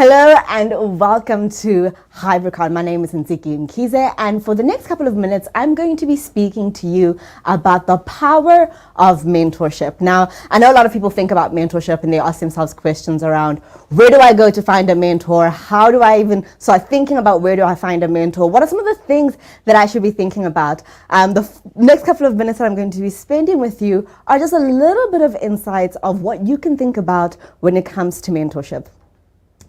Hello and welcome to HybriCON. My name is Ntsiki Mkhize, and for the next couple of minutes, I'm going to be speaking to you about the power of mentorship. Now, I know a lot of people think about mentorship and they ask themselves questions around, where do I go to find a mentor? How do I even start thinking about where do I find a mentor? What are some of the things that I should be thinking about? The next couple of minutes that I'm going to be spending with you are just a little bit of insights of what you can think about when it comes to mentorship.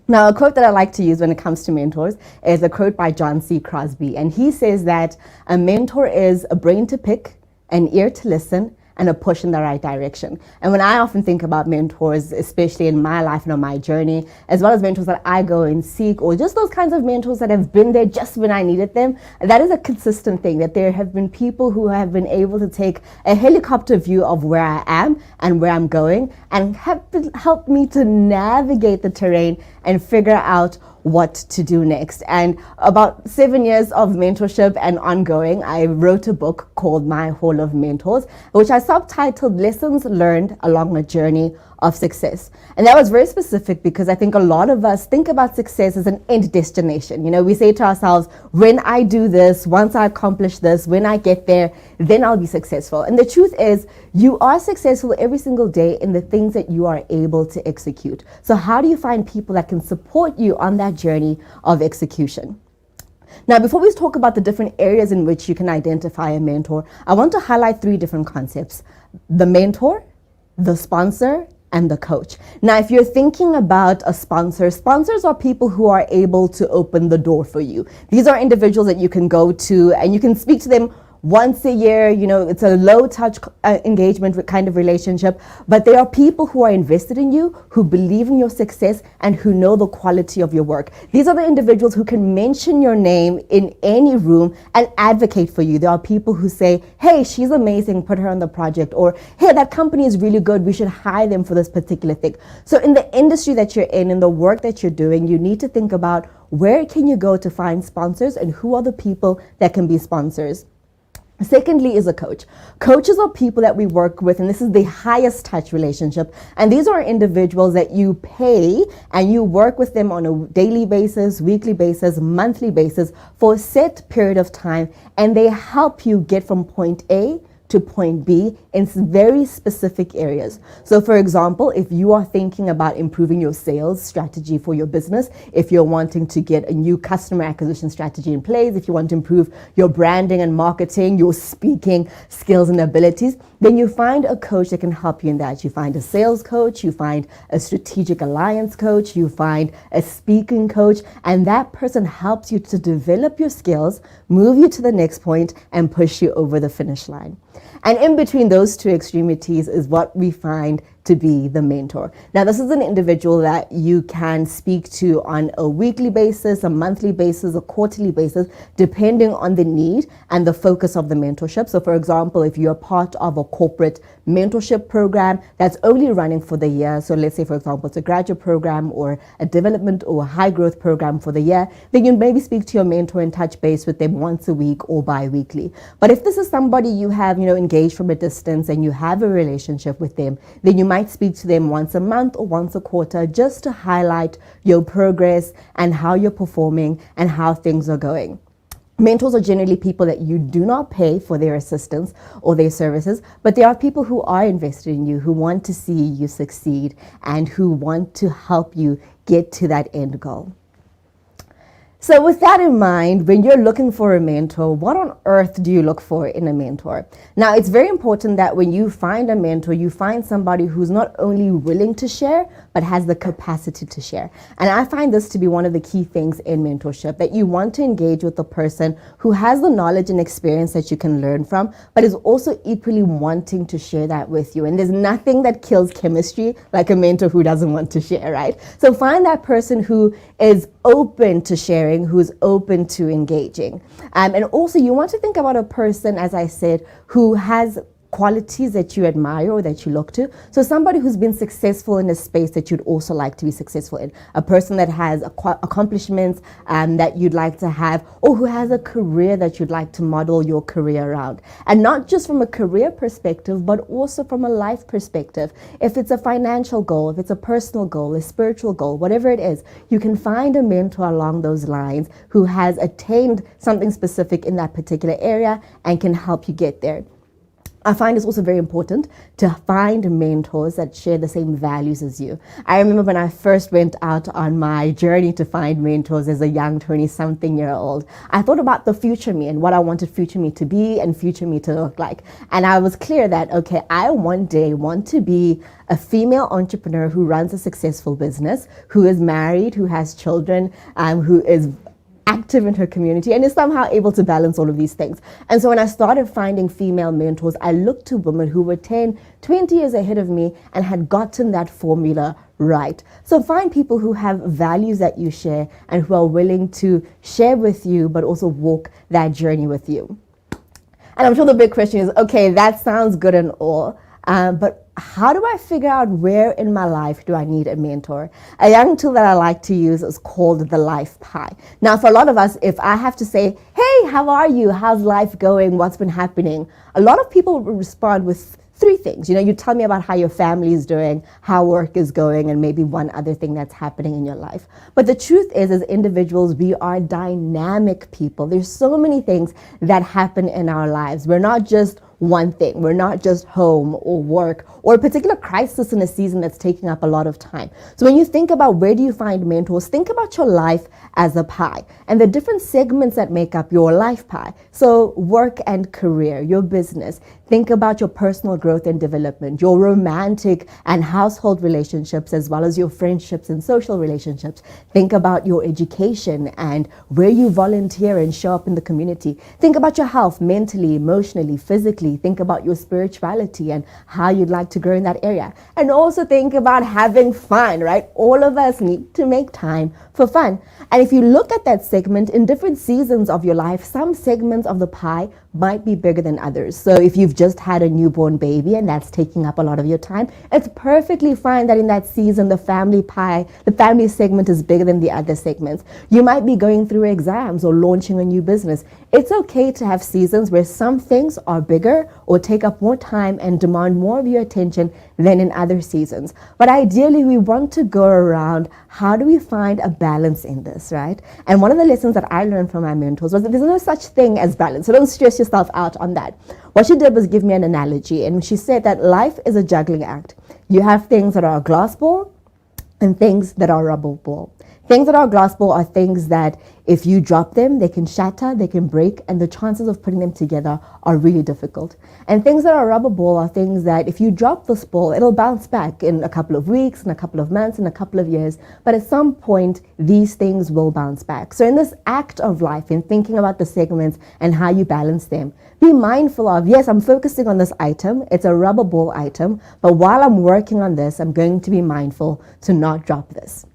Now, a quote that I like to use when it comes to mentors is a quote by John C. Crosby. And he says that a mentor is a brain to pick, an ear to listen, and a push in the right direction. And when I often think about mentors, especially in my life and on my journey, as well as mentors that I go and seek, or just those kinds of mentors that have been there just when I needed them, that is a consistent thing, that there have been people who have been able to take a helicopter view of where I am and where I'm going and have helped me to navigate the terrain and figure out what to do next. And about 7 years of mentorship and ongoing, I wrote a book called My Hall of Mentors, which I subtitled Lessons Learned Along a Journey of Success. And that was very specific because I think a lot of us think about success as an end destination. You know, we say to ourselves, when I do this, once I accomplish this, when I get there, then I'll be successful. And the truth is, you are successful every single day in the things that you are able to execute. So how do you find people that can support you on that journey of execution? Now, before we talk about the different areas in which you can identify a mentor, I want to highlight 3 different concepts: the mentor, the sponsor, and the coach. Now, if you're thinking about a sponsor, sponsors are people who are able to open the door for you. These are individuals that you can go to and you can speak to them once a year. You know, it's a low touch engagement kind of relationship, but they are people who are invested in you, who believe in your success, and who know the quality of your work. These are the individuals who can mention your name in any room and advocate for you. There are people who say, hey, she's amazing, put her on the project, or hey, that company is really good, we should hire them for this particular thing. So in the industry that you're in the work that you're doing, you need to think about where can you go to find sponsors and who are the people that can be sponsors. Secondly is a coach. Coaches are people that we work with, and this is the highest touch relationship. And these are individuals that you pay and you work with them on a daily basis, weekly basis, monthly basis for a set period of time. And they help you get from point A to point B in very specific areas. So for example, if you are thinking about improving your sales strategy for your business, if you're wanting to get a new customer acquisition strategy in place, if you want to improve your branding and marketing, your speaking skills and abilities, then you find a coach that can help you in that. You find a sales coach, you find a strategic alliance coach, you find a speaking coach, and that person helps you to develop your skills, move you to the next point, and push you over the finish line. And in between those 2 extremities is what we find to be the mentor. Now, this is an individual that you can speak to on a weekly basis, a monthly basis, a quarterly basis, depending on the need and the focus of the mentorship. So for example, if you're part of a corporate mentorship program that's only running for the year, so let's say, for example, it's a graduate program or a development or a high growth program for the year, then you maybe speak to your mentor and touch base with them once a week or bi-weekly. But if this is somebody you have, engaged from a distance and you have a relationship with them, then you might speak to them once a month or once a quarter just to highlight your progress and how you're performing and how things are going. Mentors are generally people that you do not pay for their assistance or their services, but they are people who are invested in you, who want to see you succeed and who want to help you get to that end goal. So with that in mind, when you're looking for a mentor, what on earth do you look for in a mentor? Now, it's very important that when you find a mentor, you find somebody who's not only willing to share, but has the capacity to share. And I find this to be one of the key things in mentorship, that you want to engage with the person who has the knowledge and experience that you can learn from, but is also equally wanting to share that with you. And there's nothing that kills chemistry like a mentor who doesn't want to share, right? So find that person who is open to sharing, who's open to engaging. And also you want to think about a person, as I said, who has qualities that you admire or that you look to. So somebody who's been successful in a space that you'd also like to be successful in, a person that has accomplishments that you'd like to have, or who has a career that you'd like to model your career around. And not just from a career perspective, but also from a life perspective. If it's a financial goal, if it's a personal goal, a spiritual goal, whatever it is, you can find a mentor along those lines who has attained something specific in that particular area and can help you get there. I find it's also very important to find mentors that share the same values as you. I remember when I first went out on my journey to find mentors as a young 20-something-year-old, I thought about the future me and what I wanted future me to be and future me to look like. And I was clear that, okay, I one day want to be a female entrepreneur who runs a successful business, who is married, who has children, who is active in her community and is somehow able to balance all of these things. And so when I started finding female mentors, I looked to women who were 10, 20 years ahead of me and had gotten that formula right. So find people who have values that you share and who are willing to share with you, but also walk that journey with you. And I'm sure the big question is, okay, that sounds good and all, but how do I figure out where in my life do I need a mentor? A young tool that I like to use is called the Life Pie. Now, for a lot of us, if I have to say, hey, how are you? How's life going? What's been happening? A lot of people will respond with three things. You tell me about how your family is doing, how work is going, and maybe one other thing that's happening in your life. But the truth is, as individuals, we are dynamic people. There's so many things that happen in our lives. We're not just one thing. We're not just home or work or a particular crisis in a season that's taking up a lot of time. So when you think about where do you find mentors, think about your life as a pie and the different segments that make up your life pie. So work and career, your business. Think about your personal growth and development, your romantic and household relationships, as well as your friendships and social relationships. Think about your education and where you volunteer and show up in the community. Think about your health, mentally, emotionally, physically. Think about your spirituality and how you'd like to grow in that area. And also think about having fun, right? All of us need to make time for fun. And if you look at that segment in different seasons of your life, some segments of the pie might be bigger than others. So if you've just had a newborn baby and that's taking up a lot of your time, it's perfectly fine that in that season the family pie, the family segment is bigger than the other segments. You might be going through exams or launching a new business. It's okay to have seasons where some things are bigger or take up more time and demand more of your attention than in other seasons. But ideally, we want to go around, how do we find a balance in this, right? And one of the lessons that I learned from my mentors was that there's no such thing as balance. So don't stress yourself out on that. What she did was give me an analogy, and she said that life is a juggling act. You have things that are a glass ball and things that are a rubber ball. Things that are a glass ball are things that if you drop them, they can shatter, they can break, and the chances of putting them together are really difficult. And things that are a rubber ball are things that if you drop this ball, it'll bounce back in a couple of weeks, in a couple of months, in a couple of years. But at some point, these things will bounce back. So in this act of life, in thinking about the segments and how you balance them, be mindful of, yes, I'm focusing on this item. It's a rubber ball item. But while I'm working on this, I'm going to be mindful to not drop this.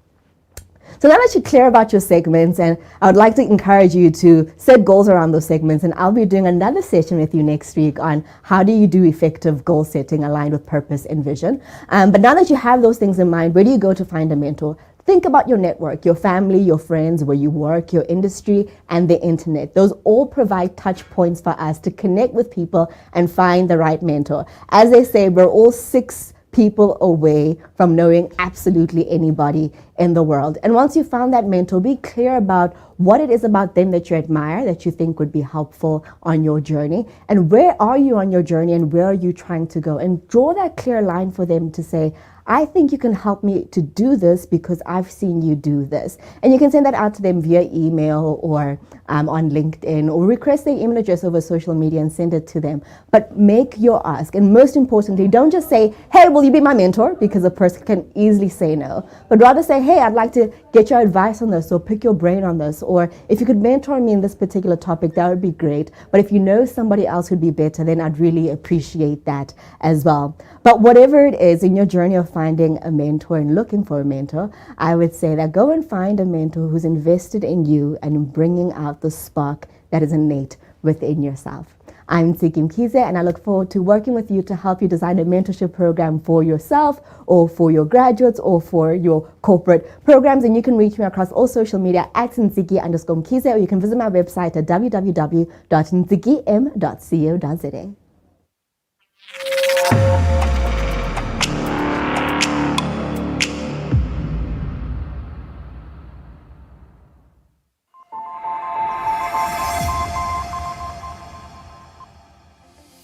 So now that you're clear about your segments, and I would like to encourage you to set goals around those segments, and I'll be doing another session with you next week on how do you do effective goal setting aligned with purpose and vision. But now that you have those things in mind, where do you go to find a mentor? Think about your network, your family, your friends, where you work, your industry, and the internet. Those all provide touch points for us to connect with people and find the right mentor. As they say, we're all 6 people away from knowing absolutely anybody in the world. And once you found that mentor, be clear about what it is about them that you admire, that you think would be helpful on your journey, and where are you on your journey and where are you trying to go, and draw that clear line for them to say, I think you can help me to do this because I've seen you do this. And you can send that out to them via email or on LinkedIn, or request their email address over social media and send it to them. But make your ask. And most importantly, don't just say, hey, will you be my mentor? Because a person can easily say no. But rather say, hey, I'd like to get your advice on this, or pick your brain on this. Or if you could mentor me in this particular topic, that would be great. But if you know somebody else who'd be better, then I'd really appreciate that as well. But whatever it is in your journey of finding a mentor and looking for a mentor, I would say that go and find a mentor who's invested in you and in bringing out the spark that is innate within yourself. I'm Ntsiki Mkhize, and I look forward to working with you to help you design a mentorship program for yourself or for your graduates or for your corporate programs. And you can reach me across all social media at Ntsiki_Mkhize, or you can visit my website at www.ntsikim.co.za.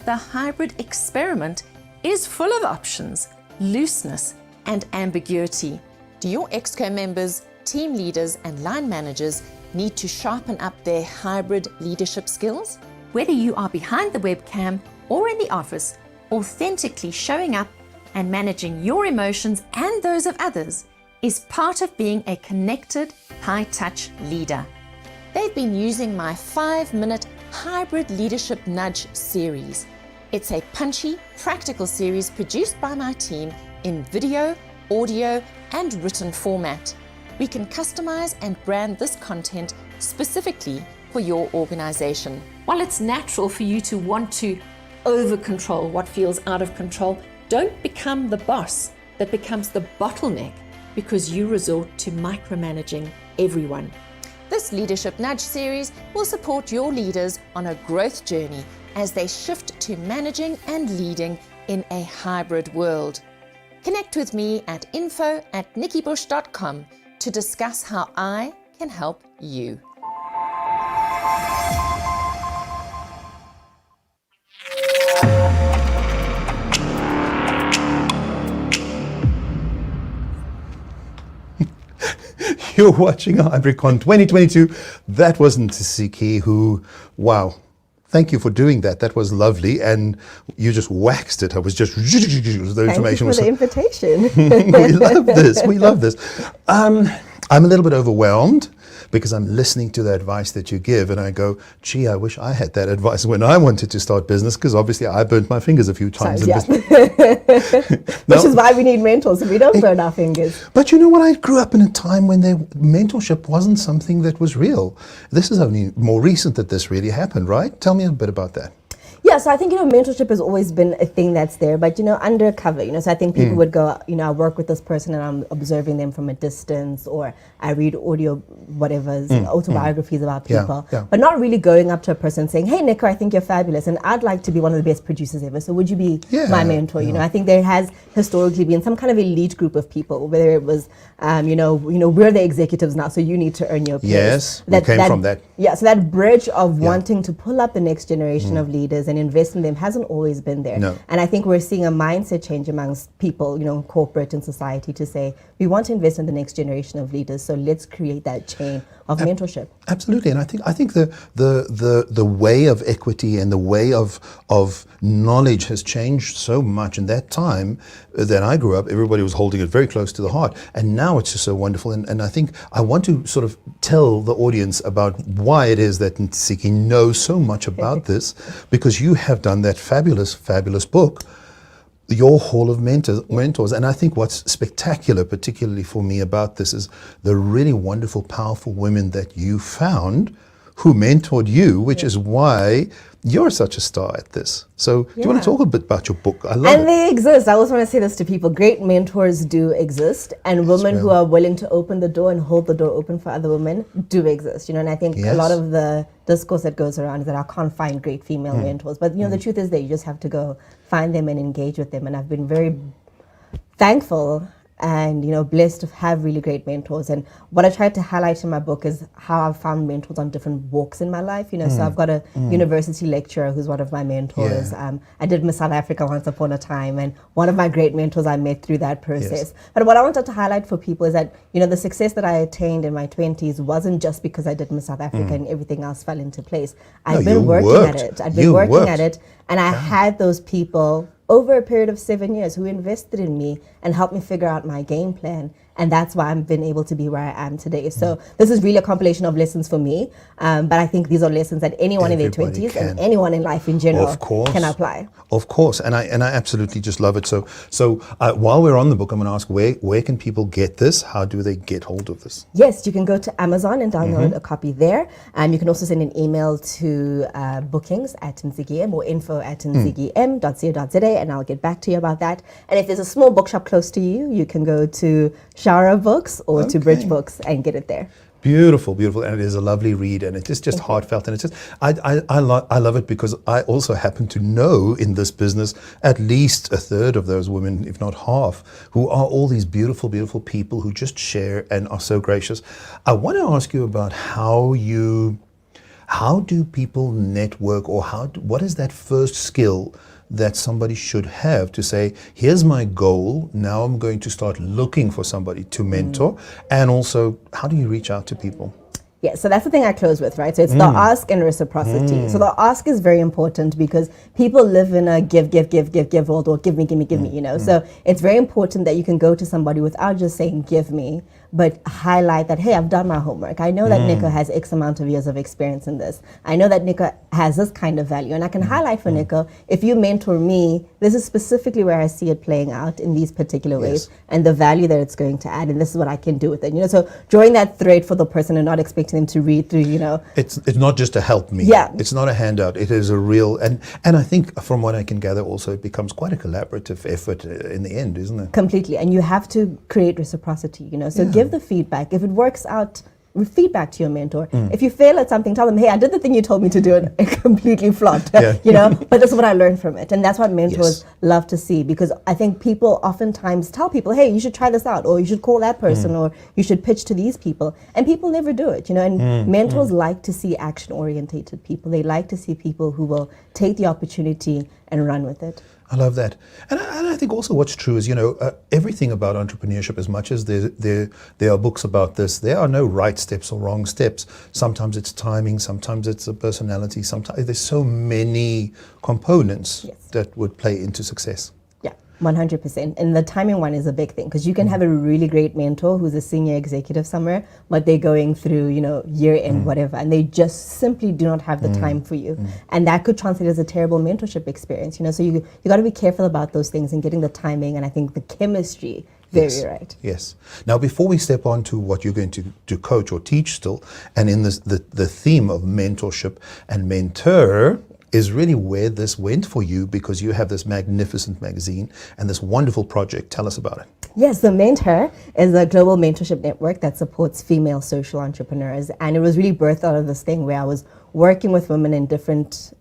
The hybrid experiment is full of options, looseness, and ambiguity. Do your EXCO members, team leaders, and line managers need to sharpen up their hybrid leadership skills? Whether you are behind the webcam or in the office, authentically showing up and managing your emotions and those of others is part of being a connected, high-touch leader. They've been using my 5-minute Hybrid Leadership Nudge series. It's a punchy, practical series produced by my team in video, audio, and written format. We can customize and brand this content specifically for your organization. While it's natural for you to want to over-control what feels out of control, don't become the boss that becomes the bottleneck because you resort to micromanaging everyone. This Leadership Nudge series will support your leaders on a growth journey as they shift to managing and leading in a hybrid world. Connect with me at info@nikkibush.com to discuss how I can help you. You're watching HybriCON 2022. That was Ntsiki, who, wow, thank you for doing that. That was lovely, and you just waxed it. I was just, the information was. Thank you for the invitation. We love this. We love this. I'm a little bit overwhelmed because I'm listening to the advice that you give, and I go, gee, I wish I had that advice when I wanted to start business, because obviously I burnt my fingers a few times in business. Which is why we need mentors, so we don't burn our fingers. But you know what? I grew up in a time when mentorship wasn't something that was real. This is only more recent that this really happened, right? Tell me a bit about that. Yeah, so I think, mentorship has always been a thing that's there, but, undercover, so I think people would go, I work with this person and I'm observing them from a distance, or I read audio, whatever's autobiographies about people, but not really going up to a person saying, hey, Nico, I think you're fabulous and I'd like to be one of the best producers ever, so would you be my mentor? I think there has historically been some kind of elite group of people, whether it was, we're the executives now, so you need to earn your place. Yes, we came from that. Yeah, so that bridge of wanting to pull up the next generation of leaders and invest in them hasn't always been there. No. And I think we're seeing a mindset change amongst people, corporate and society, to say, we want to invest in the next generation of leaders, so let's create that chain of mentorship. Absolutely, and I think the way of equity and the way of knowledge has changed so much. In that time that I grew up, everybody was holding it very close to the heart, and now it's just so wonderful. And I think I want to sort of tell the audience about why it is that Ntsiki knows so much about this, because you have done that fabulous book, Your Hall of Mentors. And I think what's spectacular, particularly for me, about this is the really wonderful, powerful women that you found who mentored you, which is why you're such a star at this. So do you want to talk a bit about your book? I love it. And they exist. I always want to say this to people. Great mentors do exist, and women who are willing to open the door and hold the door open for other women do exist. And I think a lot of the discourse that goes around is that I can't find great female mentors. But the truth is that you just have to go find them and engage with them. And I've been very thankful and blessed to have really great mentors. And what I tried to highlight in my book is how I've found mentors on different walks in my life. So I've got a university lecturer who's one of my mentors. I did Miss South Africa once upon a time, and one of my great mentors I met through that process. But what I wanted to highlight for people is that the success that I attained in my 20s wasn't just because I did Miss South Africa and everything else fell into place. I've been working at it. I've been working at it, and I had those people over a period of 7 years who invested in me and helped me figure out my game plan. And that's why I've been able to be where I am today. So this is really a compilation of lessons for me. But I think these are lessons that anyone in their 20s and anyone in life in general can apply. Of course. And I absolutely just love it. So while we're on the book, I'm going to ask, where can people get this? How do they get hold of this? Yes, you can go to Amazon and download a copy there. You can also send an email to bookings at @ntsikim or info@ntsikm.co.za, and I'll get back to you about that. And if there's a small bookshop close to you, you can go to Shara Books or to Bridge Books and get it there. Beautiful, beautiful, and it is a lovely read, and it is just heartfelt, and it's just I love it because I also happen to know in this business at least a third of those women, if not half, who are all these beautiful, beautiful people who just share and are so gracious. I want to ask you about how do people network, or what is that first skill that somebody should have to say, here's my goal, now I'm going to start looking for somebody to mentor, and also how do you reach out to people? Yeah, so that's the thing I close with, right? So it's the ask and reciprocity. So the ask is very important because people live in a give world, or give me, you know. So it's very important that you can go to somebody without just saying give me, but highlight that, hey, I've done my homework. I know that Nico has X amount of years of experience in this. I know that Nico has this kind of value, and I can highlight for Nico, if you mentor me, this is specifically where I see it playing out in these particular ways, and the value that it's going to add, and this is what I can do with it. You know, so drawing that thread for the person and not expecting them to read through, you know. It's not just to help me. Yeah. It's not a handout. It is a real, and I think from what I can gather also, it becomes quite a collaborative effort in the end, isn't it? Completely, and you have to create reciprocity, you know. So give the feedback. If it works out, feedback to your mentor. If you fail at something, tell them, hey, I did the thing you told me to do and it completely flopped, you know, but this is what I learned from it. And that's what mentors love to see, because I think people oftentimes tell people, hey, you should try this out, or you should call that person, or you should pitch to these people. And people never do it, you know, and mentors like to see action-orientated people. They like to see people who will take the opportunity and run with it. I love that. And I think also what's true is, you know, everything about entrepreneurship, as much as there are books about this, there are no right steps or wrong steps. Sometimes it's timing, sometimes it's a personality, sometimes there's so many components that would play into success. 100%. And the timing one is a big thing, because you can have a really great mentor who's a senior executive somewhere, but they're going through, you know, year end, whatever, and they just simply do not have the time for you. And that could translate as a terrible mentorship experience, you know. So you got to be careful about those things and getting the timing, and I think the chemistry very right. Yes. Now, before we step on to what you're going to coach or teach still, and in this, the theme of mentorship and MentHer is really where this went for you, because you have this magnificent magazine and this wonderful project. Tell us about it. Yes, so MentHer is a global mentorship network that supports female social entrepreneurs. And it was really birthed out of this thing where I was working with women in different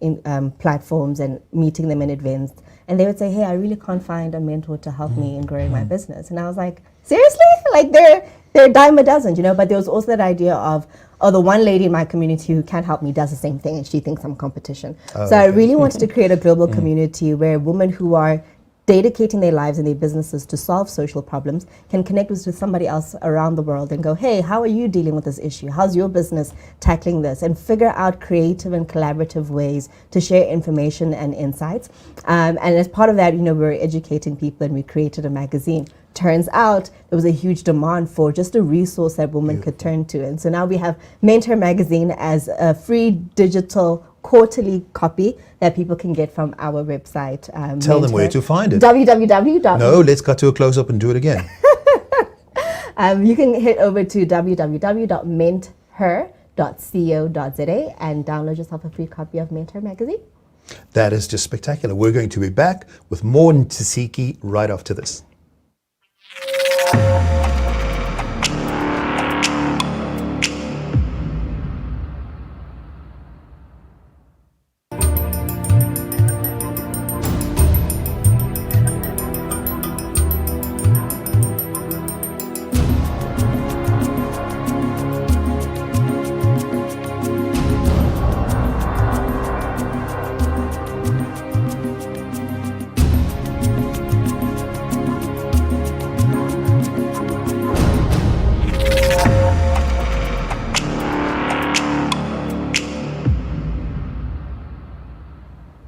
platforms and meeting them in events. And they would say, hey, I really can't find a mentor to help me in growing my business. And I was like, seriously? Like they're a dime a dozen, you know? But there was also that idea of, oh, the one lady in my community who can't help me does the same thing and she thinks I'm competition. So I really wanted to create a global community where women who are dedicating their lives and their businesses to solve social problems can connect with somebody else around the world and go, hey, how are you dealing with this issue? How's your business tackling this? And figure out creative and collaborative ways to share information and insights. And as part of that, you know, we're educating people and we created a magazine. Turns out there was a huge demand for just a resource that women could turn to. And so now we have MentHer magazine as a free digital quarterly copy that people can get from our website. Tell them where to find it. www. No, let's cut to a close-up and do it again. You can head over to www.menther.co.za and download yourself a free copy of MentHer magazine. That is just spectacular. We're going to be back with more Ntsiki right after this.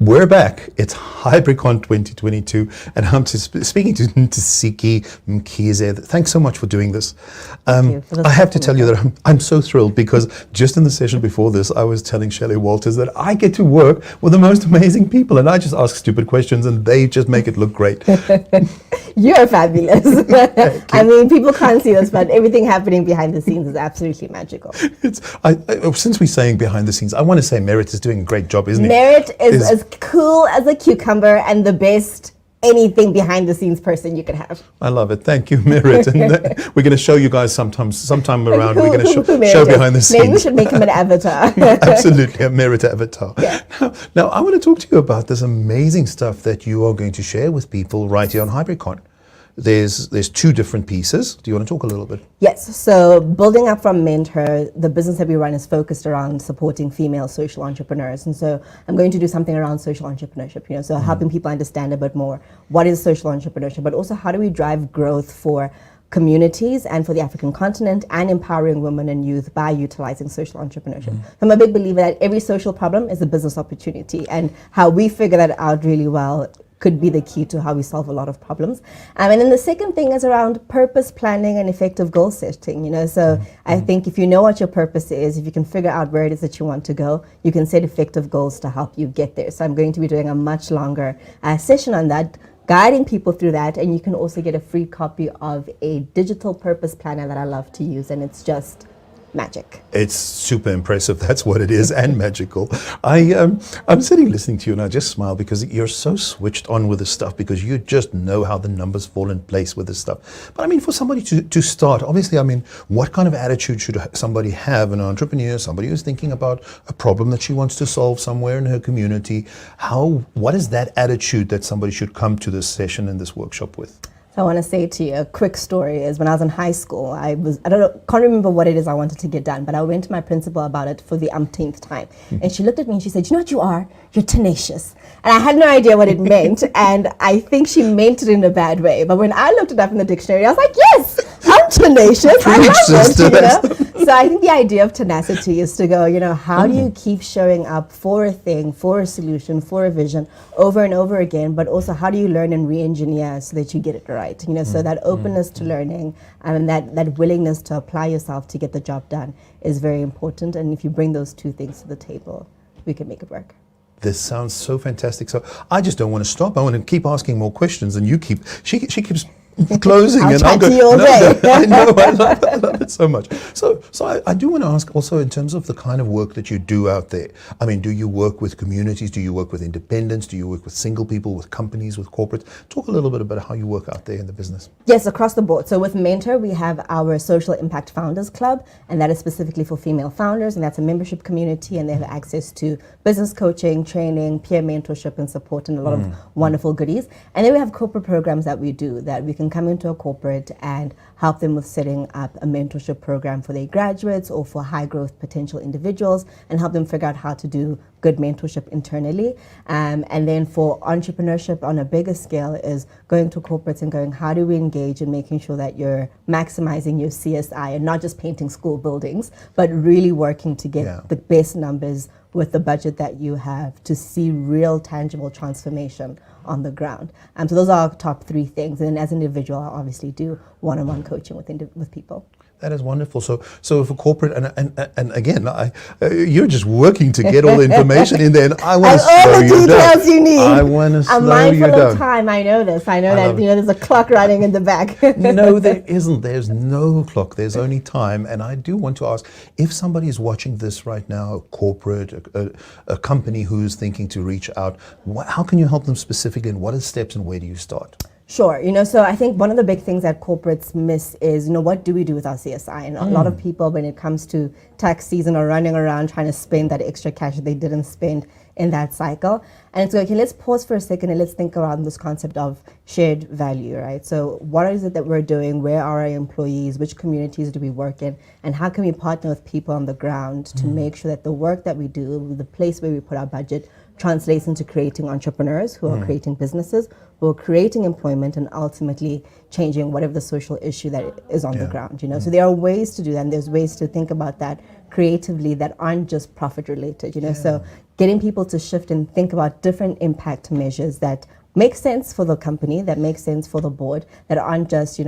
we're back. It's HybriCON 2022, and I'm speaking to Ntsiki Mkhize. Thanks so much for doing this. I have to tell you that I'm so thrilled, because just in the session before this, I was telling Shelley Walters that I get to work with the most amazing people, and I just ask stupid questions and they just make it look great. You're fabulous. I mean, people can't see this, but everything happening behind the scenes is absolutely magical. Since we're saying behind the scenes, I want to say Merit is doing a great job, isn't he? Merit is as cool as a cucumber and the best anything behind the scenes person you could have. I love it. Thank you, Merit. And we're going to show you guys sometime around. We're going to show behind the scenes. Maybe we should make him an avatar. Absolutely, a Merit avatar. Yeah. Now, I want to talk to you about this amazing stuff that you are going to share with people right here on HybriCON. There's two different pieces. Do you want to talk a little bit? Yes. So building up from MentHer, the business that we run is focused around supporting female social entrepreneurs. And so I'm going to do something around social entrepreneurship, so helping people understand a bit more what is social entrepreneurship, but also how do we drive growth for communities and for the African continent, and empowering women and youth by utilizing social entrepreneurship. So I'm a big believer that every social problem is a business opportunity, and how we figure that out really well could be the key to how we solve a lot of problems. And then the second thing is around purpose planning and effective goal setting. So I think if you know what your purpose is, if you can figure out where it is that you want to go, you can set effective goals to help you get there. So I'm going to be doing a much longer session on that, guiding people through that. And you can also get a free copy of a digital purpose planner that I love to use, and it's just magic. It's super impressive. That's what it is, and magical. I'm sitting listening to you, and I just smile because you're so switched on with this stuff, because you just know how the numbers fall in place with this stuff. But I mean, for somebody to start, obviously, I mean, what kind of attitude should somebody have, an entrepreneur, somebody who's thinking about a problem that she wants to solve somewhere in her community? What is that attitude that somebody should come to this session and this workshop with? I want to say to you, a quick can't remember what it is I wanted to get done, but I went to my principal about it for the umpteenth time. And she looked at me and she said, "You know what you are? You're tenacious." And I had no idea what it meant. And I think she meant it in a bad way. But when I looked it up in the dictionary, I was like, yes, I'm tenacious. I love it, So I think the idea of tenacity is to go, how do you keep showing up for a thing, for a solution, for a vision over and over again, but also how do you learn and re-engineer so that you get it right? So that openness to learning and that willingness to apply yourself to get the job done is very important. And if you bring those two things to the table, we can make it work. This sounds so fantastic. So I just don't want to stop. I want to keep asking more questions, and she keeps closing. I'll to you all day. I know, I love it so much. So I do want to ask also, in terms of the kind of work that you do out there. I mean, do you work with communities? Do you work with independents? Do you work with single people, with companies, with corporates? Talk a little bit about how you work out there in the business. Yes, across the board. So with MentHer, we have our Social Impact Founders Club, and that is specifically for female founders, and that's a membership community, and they have access to business coaching, training, peer mentorship and support, and a lot of wonderful goodies. And then we have corporate programs that we do, that we can come into a corporate and help them with setting up a mentorship program for their graduates or for high growth potential individuals, and help them figure out how to do good mentorship internally. And then for entrepreneurship on a bigger scale is going to corporates and going, how do we engage in making sure that you're maximizing your CSI and not just painting school buildings, but really working to get the best numbers with the budget that you have to see real tangible transformation on the ground. So those are our top three things. And then as an individual, I obviously do one-on-one coaching with people. That is wonderful. So for corporate, and again, you're just working to get all the information in there, and I want to slow you down. All the details you need. I want to slow you down. I'm mindful of time. I know this. I know that there's a clock running in the back. No, there isn't. There's no clock. There's only time. And I do want to ask, if somebody is watching this right now, a corporate, a company who's thinking to reach out, how can you help them specifically, and what are the steps, and where do you start? Sure. So I think one of the big things that corporates miss is, what do we do with our CSI? And a lot of people, when it comes to tax season, are running around trying to spend that extra cash that they didn't spend in that cycle. And it's okay, let's pause for a second and let's think around this concept of shared value, right? So what is it that we're doing? Where are our employees? Which communities do we work in? And how can we partner with people on the ground to make sure that the work that we do, the place where we put our budget, translates into creating entrepreneurs who are creating businesses, who are creating employment, and ultimately changing whatever the social issue that is on the ground, So there are ways to do that, and there's ways to think about that creatively that aren't just profit related, so getting people to shift and think about different impact measures that make sense for the company, that make sense for the board, that aren't just,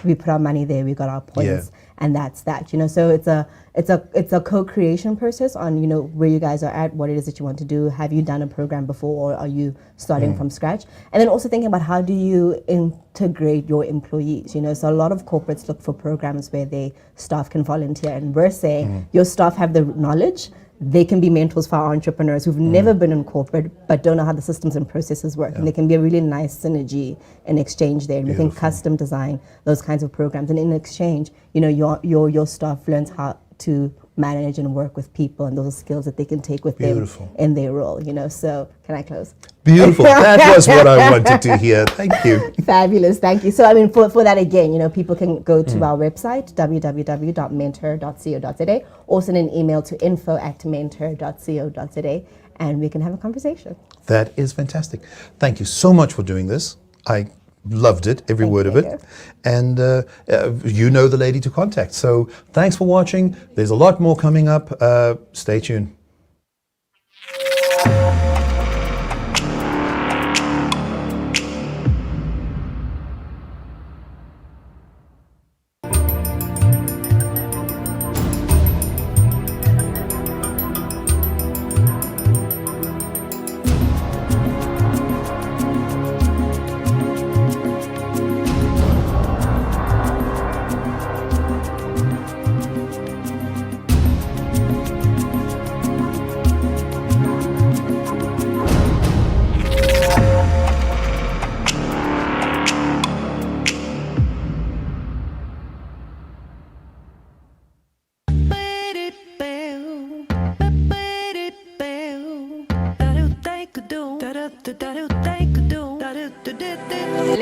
we put our money there, we got our points, and that's that. So it's a co-creation process on where you guys are at, what it is that you want to do. Have you done a program before, or are you starting from scratch? And then also thinking about how do you integrate your employees. So a lot of corporates look for programs where their staff can volunteer, and we're saying your staff have the knowledge. They can be mentors for our entrepreneurs who've never been in corporate but don't know how the systems and processes work. And there can be a really nice synergy and exchange there. And we can custom design those kinds of programs. And in exchange, your staff learns how to manage and work with people, and those are skills that they can take with them in their role. So can I close? Beautiful. That was what I wanted to hear. Thank you. Fabulous. Thank you. So for that again, people can go to our website, www.menther.co.za, or send an email to info@menther.co.za, and we can have a conversation. That is fantastic. Thank you so much for doing this. I loved it, every word of it. And you know the lady to contact. So thanks for watching. There's a lot more coming up. Stay tuned.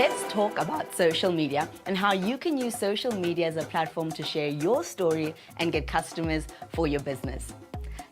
Let's talk about social media and how you can use social media as a platform to share your story and get customers for your business.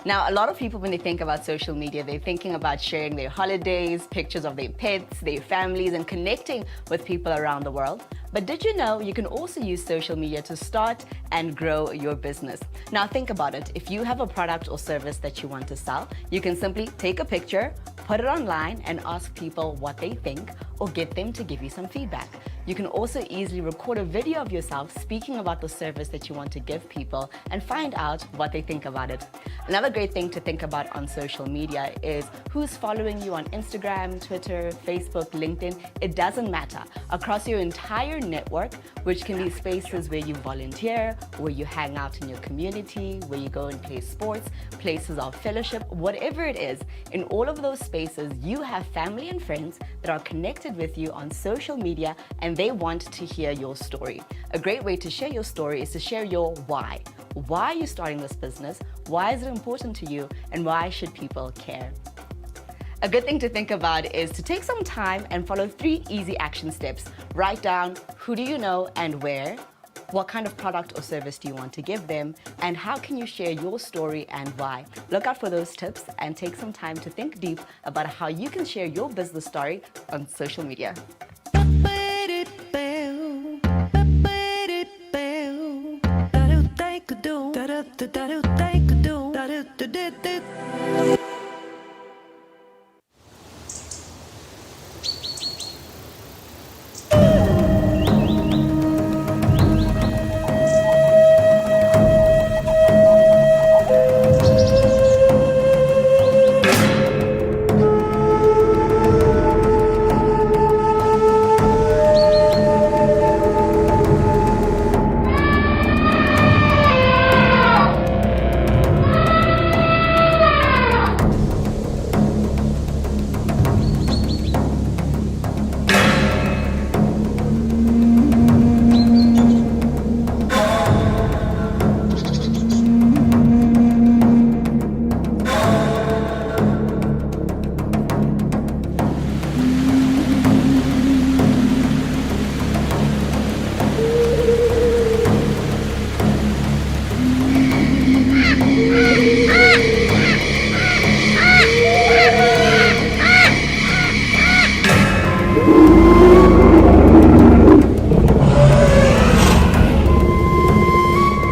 Now, a lot of people, when they think about social media, they're thinking about sharing their holidays, pictures of their pets, their families, and connecting with people around the world. But did you know you can also use social media to start and grow your business? Now think about it. If you have a product or service that you want to sell, you can simply take a picture, put it online, and ask people what they think, or get them to give you some feedback. You can also easily record a video of yourself speaking about the service that you want to give people and find out what they think about it. Another great thing to think about on social media is who's following you on Instagram, Twitter, Facebook, LinkedIn. It doesn't matter. Across your entire network, which can be spaces where you volunteer, where you hang out in your community, where you go and play sports, places of fellowship, whatever it is, in all of those spaces, you have family and friends that are connected with you on social media, and they want to hear your story. A great way to share your story is to share your why. Why are you starting this business? Why is it important to you? And why should people care? A good thing to think about is to take some time and follow 3 easy action steps. Write down who do you know and where, what kind of product or service do you want to give them, and how can you share your story and why. Look out for those tips and take some time to think deep about how you can share your business story on social media.